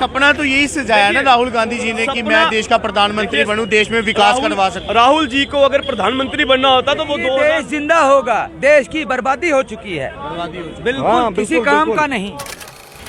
सपना तो यही सजाया ना राहुल गांधी जी ने कि मैं देश का प्रधानमंत्री बनूं, देश में विकास करवा सकूं। राहुल जी को अगर प्रधानमंत्री बनना होता तो वो देश जिंदा होगा। देश की बर्बादी हो चुकी है, बिल्कुल किसी काम का नहीं।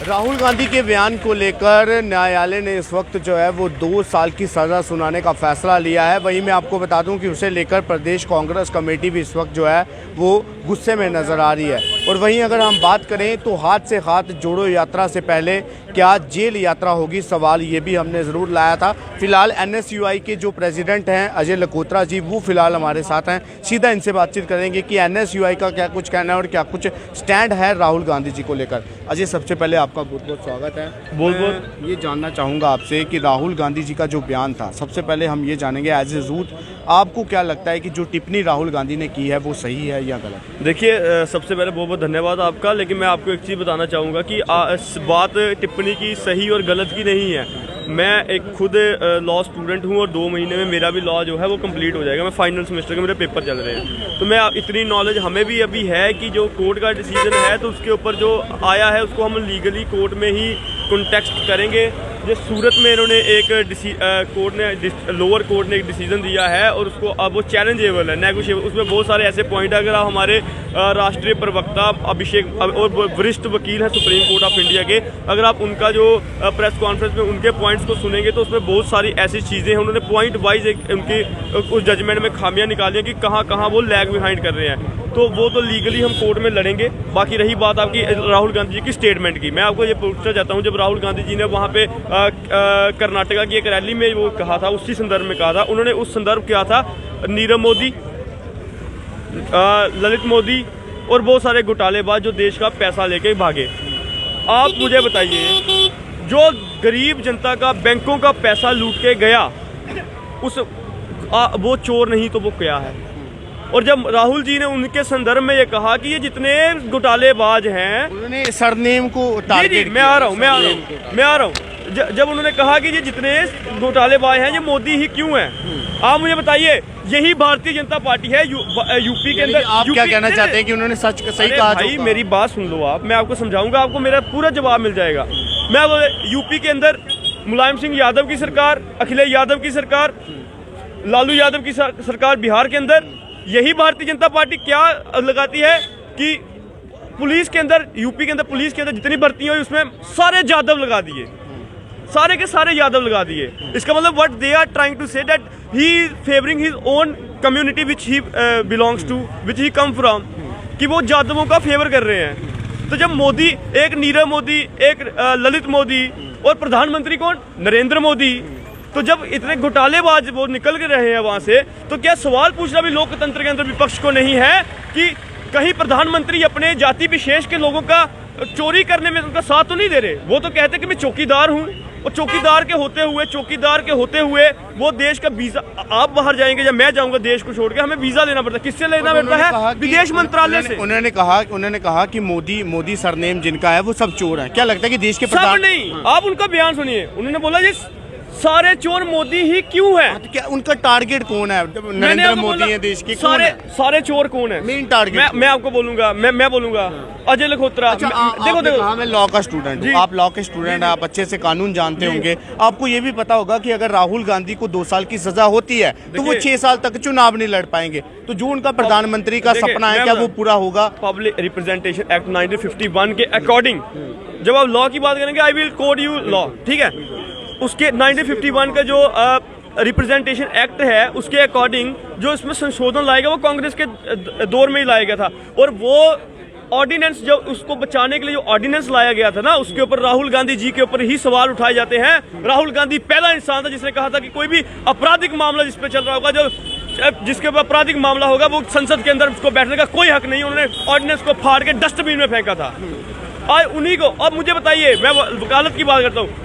राहुल गांधी के बयान को लेकर न्यायालय ने इस वक्त जो है वो 2 साल की सज़ा सुनाने का फैसला लिया है। वहीं मैं आपको बता दूं कि उसे लेकर प्रदेश कांग्रेस कमेटी भी इस वक्त जो है वो गुस्से में नज़र आ रही है। और वहीं अगर हम बात करें तो हाथ से हाथ जोड़ो यात्रा से पहले क्या जेल यात्रा होगी, सवाल ये भी हमने ज़रूर लाया था। फिलहाल NSUI के जो प्रेसिडेंट हैं अजय लखोत्रा जी, वो फिलहाल हमारे साथ हैं। सीधा इनसे बातचीत करेंगे कि NSUI का क्या कुछ कहना है और क्या कुछ स्टैंड है राहुल गांधी जी को लेकर। अजय, सबसे पहले आपका बहुत बहुत स्वागत है। मैं ये जानना चाहूँगा आपसे कि राहुल गांधी जी का जो बयान था, सबसे पहले हम ये जानेंगे एज ए यूथ, आपको क्या लगता है कि जो टिप्पणी राहुल गांधी ने की है वो सही है या गलत? देखिए, सबसे पहले बहुत बहुत धन्यवाद आपका, लेकिन मैं आपको एक चीज़ बताना चाहूँगा कि बात टिप्पणी की सही और गलत की नहीं है। मैं एक खुद लॉ स्टूडेंट हूँ और 2 महीने में मेरा भी लॉ जो है वो कंप्लीट हो जाएगा। मैं फाइनल सेमेस्टर के मेरे पेपर चल रहे हैं, तो मैं इतनी नॉलेज हमें भी अभी है कि जो कोर्ट का डिसीजन है तो उसके ऊपर जो आया है उसको हम लीगली कोर्ट में ही कॉन्टेक्स्ट करेंगे। जिस सूरत में इन्होंने एक लोअर कोर्ट ने एक डिसीजन दिया है और उसको अब वो चैलेंजेबल है, नेगोशिएबल, उसमें बहुत सारे ऐसे पॉइंट है। अगर आप हमारे राष्ट्रीय प्रवक्ता अभिषेक और वरिष्ठ वकील हैं सुप्रीम कोर्ट ऑफ इंडिया के, अगर आप उनका जो प्रेस कॉन्फ्रेंस में उनके पॉइंट्स को सुनेंगे तो उसमें बहुत सारी ऐसी चीज़ें हैं, उन्होंने पॉइंट वाइज उनकी उस जजमेंट में खामियां निकाली हैं कि कहाँ कहाँ वो लैग बिहाइंड कर रहे हैं। तो वो तो लीगली हम कोर्ट में लड़ेंगे। बाकी रही बात आपकी राहुल गांधी जी की स्टेटमेंट की, मैं आपको ये पूछना चाहता हूँ, जब राहुल गांधी जी ने वहाँ पे कर्नाटका की एक रैली में वो कहा था, उसी संदर्भ में कहा था, उन्होंने उस संदर्भ क्या था, नीरव मोदी, ललित मोदी और बहुत सारे घोटालेबाज जो देश का पैसा लेके भागे। आप मुझे बताइए, जो गरीब जनता का बैंकों का पैसा लूट के गया वो चोर नहीं तो वो क्या है? और जब राहुल जी ने उनके संदर्भ में ये कहा कि ये जितने घोटालेबाज हैं, उन्होंने सरनेम को टारगेट, मैं आ रहा हूँ। जब उन्होंने कहा कि ये जितने घोटालेबाज हैं ये मोदी ही क्यों हैं, आप मुझे बताइए, यही भारतीय जनता पार्टी है यूपी के अंदर। आप क्या कहना चाहते हैं कि उन्होंने सच सही कहा? भाई मेरी बात सुन लो आप, मैं आपको समझाऊंगा, आपको मेरा पूरा जवाब मिल जाएगा। मैं यूपी के अंदर मुलायम सिंह यादव की सरकार, अखिलेश यादव की सरकार, लालू यादव की सरकार बिहार के अंदर, यही भारतीय जनता पार्टी क्या लगाती है कि पुलिस के अंदर, यूपी के अंदर पुलिस के अंदर जितनी भर्ती हुई उसमें सारे यादव लगा दिए, सारे के सारे यादव लगा दिए। इसका मतलब what they are trying to say that he favouring his own community which he belongs to, which he come from, कि वो यादवों का फेवर कर रहे हैं। तो जब मोदी, एक नीरव मोदी, एक ललित मोदी और प्रधानमंत्री कौन, नरेंद्र मोदी, तो जब इतने घोटालेबाज वो निकल के रहे हैं वहां से, तो क्या सवाल पूछना भी लोकतंत्र के अंदर विपक्ष को नहीं है कि कहीं प्रधानमंत्री अपने जाति विशेष के लोगों का चोरी करने में उनका साथ तो नहीं दे रहे? वो तो कहते कि मैं चौकीदार हूं, और चौकीदार के होते हुए वो देश का वीजा, आप बाहर जाएंगे या मैं जाऊंगा देश को छोड़ के, हमें वीजा लेना पड़ता है। किससे लेना पड़ता है? विदेश मंत्रालय से। उन्होंने कहा कि मोदी सरनेम जिनका है वो सब चोर है। क्या लगता है कि देश के प्रधान नहीं? आप उनका बयान सुनिए, उन्होंने बोला ये सारे चोर मोदी ही क्यों है? तो क्या उनका टारगेट कौन है? नरेंद्र मोदी है देश के, सारे चोर कौन है? मेन टारगेट मैं आपको बोलूंगा, मैं बोलूंगा अजय लखोत्रा। अच्छा, देखो मैं लॉ का स्टूडेंट हूँ, आप लॉ के स्टूडेंट हैं, आप अच्छे से कानून जानते होंगे। आपको ये भी पता होगा कि अगर राहुल गांधी को 2 साल की सजा होती है तो वो 6 साल तक चुनाव नहीं लड़ पाएंगे। तो जो उनका प्रधानमंत्री का सपना है क्या वो पूरा होगा? पब्लिक रिप्रेजेंटेशन एक्ट 1951 के अकॉर्डिंग जब आप लॉ की बात करेंगे, I will code you law, ठीक है, उसके 1951 का जो रिप्रेजेंटेशन एक्ट है उसके अकॉर्डिंग जो इसमें संशोधन लाएगा वो कांग्रेस के दौर में ही लाया गया था। और वो ऑर्डिनेंस, जो उसको बचाने के लिए जो ऑर्डिनेंस लाया गया था ना, उसके ऊपर राहुल गांधी जी के ऊपर ही सवाल उठाए जाते हैं। राहुल गांधी पहला इंसान था जिसने कहा था कि कोई भी आपराधिक मामला जिस पे चल रहा होगा, जो जिसके ऊपर आपराधिक मामला होगा, वो संसद के अंदर उसको बैठने का कोई हक नहीं। उन्होंने ऑर्डिनेंस को फाड़ के डस्टबिन में फेंका था। आज उन्हीं को, अब मुझे बताइए, मैं वकालत की बात करता हूँ,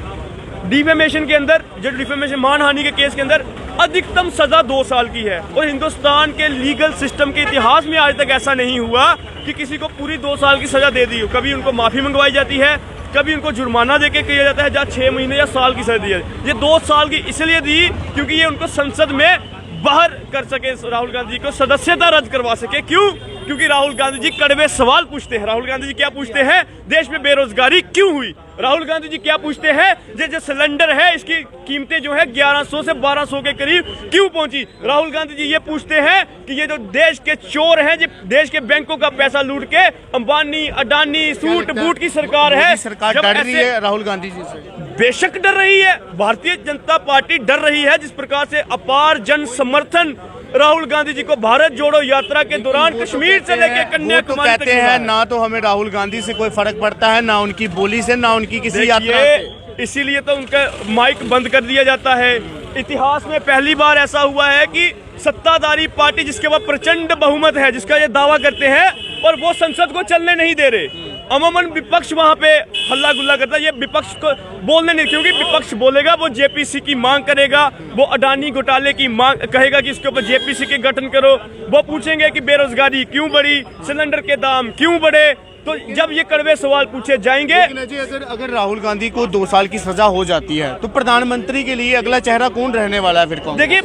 डिफेमेशन के अंदर, जो डिफेमेशन मानहानि के केस के अंदर अधिकतम सजा 2 साल की है। और हिंदुस्तान के लीगल सिस्टम के इतिहास में आज तक ऐसा नहीं हुआ कि किसी को पूरी 2 साल की सजा दे दी हो। कभी उनको माफी मंगवाई जाती है, कभी उनको जुर्माना देके किया जाता है, जहाँ 6 महीने या साल की सजा दी है। ये 2 साल की इसलिए दी क्योंकि ये उनको संसद में बाहर कर सके, राहुल गांधी को सदस्यता रद्द करवा सके। क्यों? क्योंकि राहुल गांधी जी कड़वे सवाल पूछते हैं। राहुल गांधी जी क्या पूछते हैं? देश में बेरोजगारी क्यों हुई? राहुल गांधी जी क्या पूछते हैं? जो सिलेंडर है इसकी कीमतें जो है 1100 से 1200 के करीब क्यों पहुंची? राहुल गांधी जी ये पूछते हैं कि ये जो देश के चोर हैं, जो देश के बैंकों का पैसा लूट के अंबानी, अडानी, सूट बूट की सरकार है, सरकार जब डर रही ऐसे- है राहुल गांधी जी से। बेशक डर रही है। भारतीय जनता पार्टी डर रही है। जिस प्रकार से अपार जन समर्थन राहुल गांधी जी को भारत जोड़ो यात्रा के दौरान कश्मीर से लेकर वो तो कन्याकुमारी कहते हैं ना तो हमें राहुल गांधी से कोई फर्क पड़ता है, ना उनकी बोली से, ना उनकी किसी यात्रा से। इसीलिए तो उनका माइक बंद कर दिया जाता है। इतिहास में पहली बार ऐसा हुआ है कि सत्ताधारी पार्टी जिसके पास प्रचंड बहुमत है, जिसका ये दावा करते हैं, और वो संसद को चलने नहीं दे रहे। अमूमन विपक्ष वहां पे हल्ला गुल्ला करता है। ये विपक्ष को बोलने नहीं, क्योंकि विपक्ष बोलेगा वो जेपीसी की मांग करेगा, वो अडानी घोटाले की मांग कहेगा कि इसके ऊपर जेपीसी के गठन करो। वो पूछेंगे कि बेरोजगारी क्यों बढ़ी, सिलेंडर के दाम क्यों बढ़े। तो जब ये कड़वे सवाल पूछे जाएंगे, लेकिन अजय, अगर राहुल गांधी को 2 साल की सजा हो जाती है तो प्रधानमंत्री के लिए अगला चेहरा कौन रहने वाला है फिर? कौन? देखिए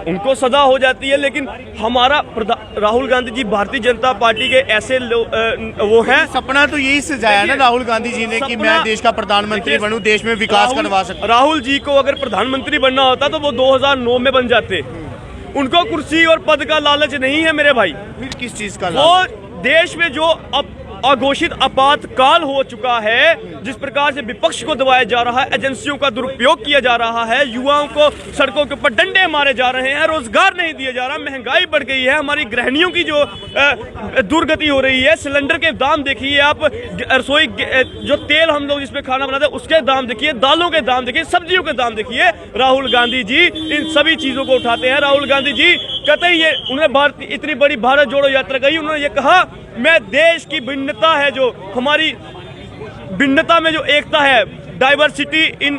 उनको सजा हो जाती है, लेकिन हमारा राहुल गांधी जी भारतीय जनता पार्टी के ऐसे वो हैं। सपना तो यही सजाया ना राहुल गांधी जी ने कि मैं देश का प्रधानमंत्री बनूं, देश में विकास करवा सकूं। राहुल जी को अगर प्रधानमंत्री बनना होता तो वो 2009 में बन जाते। उनको कुर्सी और पद का लालच नहीं है मेरे भाई। फिर किस चीज का? वो देश में जो अब अघोषित आपातकाल हो चुका है, जिस प्रकार से विपक्ष को दबाया जा रहा है, एजेंसियों का दुरुपयोग किया जा रहा है, युवाओं को सड़कों के ऊपर डंडे मारे जा रहे हैं, रोजगार नहीं दिया जा रहा, महंगाई बढ़ गई है, हमारी गृहिणियों की जो दुर्गति हो रही है, सिलेंडर के दाम देखिए आप, रसोई जो तेल हम लोग जिसमें खाना बनाते हैं उसके दाम देखिए, दालों के दाम देखिए, सब्जियों के दाम देखिए। राहुल गांधी जी इन सभी चीजों को उठाते हैं। राहुल गांधी जी कहते ही उन्हें इतनी बड़ी भारत जोड़ो यात्रा कही, उन्होंने ये कहा मैं देश की भिन्नता है, जो हमारी भिन्नता में जो एकता है, diversity in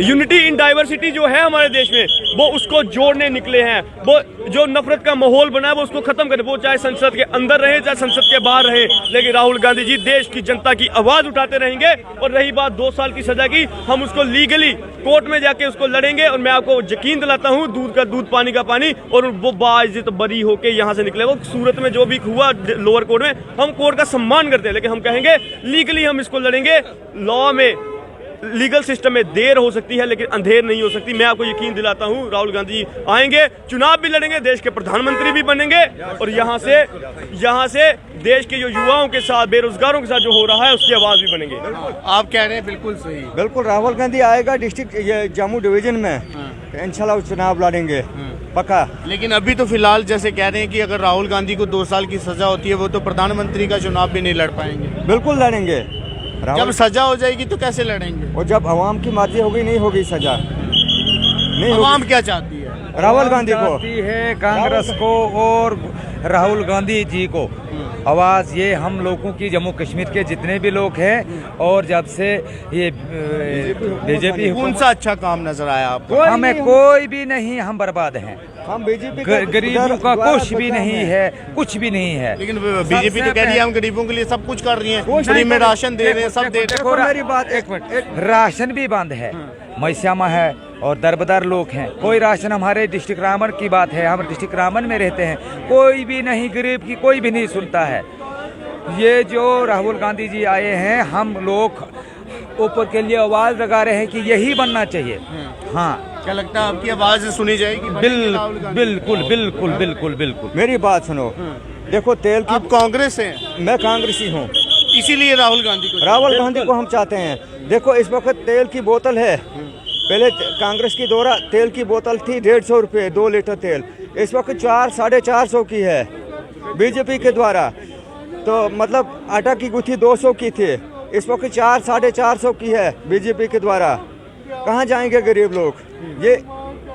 unity in diversity जो है हमारे देश में, वो उसको जोड़ने निकले हैं। वो जो नफरत का माहौल बना है वो उसको खत्म करें, वो चाहे संसद के अंदर रहे चाहे संसद के बाहर रहे। लेकिन राहुल गांधी जी देश की जनता की आवाज उठाते रहेंगे। और रही बात 2 साल की सजा की, हम उसको लीगली कोर्ट में जाके उसको लड़ेंगे। और मैं आपको यकीन दिलाता हूँ, दूध का दूध पानी का पानी, और वो बाइज्जत बरी होके यहाँ से निकले। वो सूरत में जो भी हुआ लोअर कोर्ट में, हम कोर्ट का सम्मान करते हैं, लेकिन हम कहेंगे लीगली हम इसको लड़ेंगे। लॉ में, लीगल सिस्टम में देर हो सकती है लेकिन अंधेर नहीं हो सकती। मैं आपको यकीन दिलाता हूं राहुल गांधी आएंगे, चुनाव भी लड़ेंगे, देश के प्रधानमंत्री भी बनेंगे, और यहाँ से देश के जो युवाओं के साथ, बेरोजगारों के साथ जो हो रहा है उसकी आवाज भी बनेंगे। आप कह रहे हैं बिल्कुल सही। बिल्कुल राहुल गांधी आएगा डिस्ट्रिक्ट जम्मू डिवीजन में, इंशाल्लाह चुनाव लड़ेंगे पक्का। लेकिन अभी तो फिलहाल जैसे कह रहे हैं कि अगर राहुल गांधी को 2 साल की सजा होती है वो तो प्रधानमंत्री का चुनाव भी नहीं लड़ पाएंगे। बिल्कुल लड़ेंगे। जब सजा हो जाएगी तो कैसे लड़ेंगे? और जब अवाम की मर्जी होगी नहीं होगी सजा, नहीं अवाम होगी। क्या चाहती है? राहुल गांधी को चाहती है कांग्रेस को और राहुल गांधी जी को आवाज़ ये हम लोगों की, जम्मू कश्मीर के जितने भी लोग हैं, और जब से ये बीजेपी कौन सा अच्छा काम नजर आया आपको? हमें कोई भी नहीं, हम बर्बाद हैं। हम बीजेपी गरीबों का कुछ भी नहीं है, कुछ भी नहीं है। लेकिन बीजेपी तो कह रही है हम गरीबों के लिए सब कुछ कर रही है, फ्री में राशन दे रहे हैं, सब दे रहे देखो मेरी बात एक मिनट, राशन भी बंद है, मैस्यामा है और दरबदर लोग हैं। कोई राशन, हमारे डिस्ट्रिक्ट रामन की बात है, हम डिस्ट्रिक्ट रामन में रहते हैं, कोई भी नहीं, गरीब की कोई भी नहीं सुनता है। ये जो राहुल गांधी जी आए हैं, हम लोग ऊपर के लिए आवाज लगा रहे हैं कि यही बनना चाहिए। हाँ, क्या लगता है आपकी आवाज सुनी जाएगी? बिल्कुल बिल्कुल बिल्कुल बिल्कुल। मेरी बात सुनो, देखो तेल की, आप कांग्रेस हैं? मैं कांग्रेसी हूँ, इसीलिए राहुल गांधी को हम चाहते हैं। देखो इस वक्त तेल की बोतल है, पहले कांग्रेस की दौरा तेल की बोतल थी 150 रुपये 2 लीटर तेल, इस वक्त 400-450 की है बीजेपी के द्वारा। तो मतलब आटा की गुत्थी 200 की थी, इस वक्त 400-450 की है बीजेपी के द्वारा। कहाँ जाएंगे गरीब लोग? ये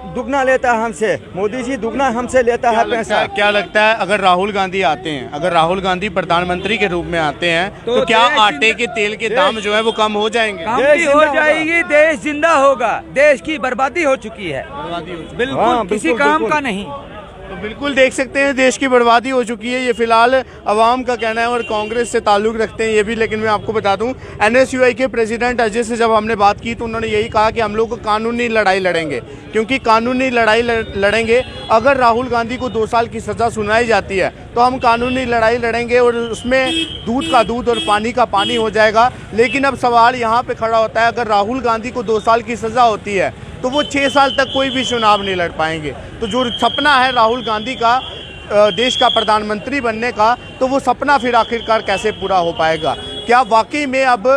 दुगना लेता है हमसे, मोदी जी दुगना हमसे लेता है पैसा। क्या लगता है अगर राहुल गांधी आते हैं, अगर राहुल गांधी प्रधानमंत्री के रूप में आते हैं तो क्या आटे के तेल के दाम जो है वो कम हो जाएंगे? कम भी हो जाएगी, देश जिंदा होगा। देश की बर्बादी हो चुकी है, बिल्कुल हाँ, किसी बिल्कुल, काम बिल्कुल। का नहीं। तो बिल्कुल देख सकते हैं देश की बर्बादी हो चुकी है, ये फिलहाल अवाम का कहना है और कांग्रेस से ताल्लुक़ रखते हैं ये भी। लेकिन मैं आपको बता दूं, NSUI के प्रेसिडेंट अजय से जब हमने बात की तो उन्होंने यही कहा कि हम लोग कानूनी लड़ाई लड़ेंगे, क्योंकि कानूनी लड़ाई लड़ेंगे। अगर राहुल गांधी को 2 साल की सज़ा सुनाई जाती है तो हम कानूनी लड़ाई लड़ेंगे और उसमें दूध का दूध और पानी का पानी हो जाएगा। लेकिन अब सवाल यहाँ पर खड़ा होता है, अगर राहुल गांधी को 2 साल की सज़ा होती है तो वो 6 साल तक कोई भी चुनाव नहीं लड़ पाएंगे। तो जो सपना है राहुल गांधी का देश का प्रधानमंत्री बनने का, तो वो सपना फिर आखिरकार कैसे पूरा हो पाएगा? क्या वाकई में अब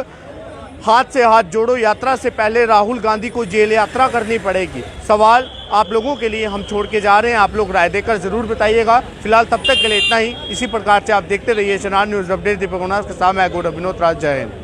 हाथ से हाथ जोड़ो यात्रा से पहले राहुल गांधी को जेल यात्रा करनी पड़ेगी? सवाल आप लोगों के लिए हम छोड़ के जा रहे हैं, आप लोग राय देकर ज़रूर बताइएगा। फिलहाल तब तक के लिए इतना ही। इसी प्रकार से आप देखते रहिए चनार न्यूज़ अपडेट। दीपक के साथ मैं विनोद राज। जय हिंद।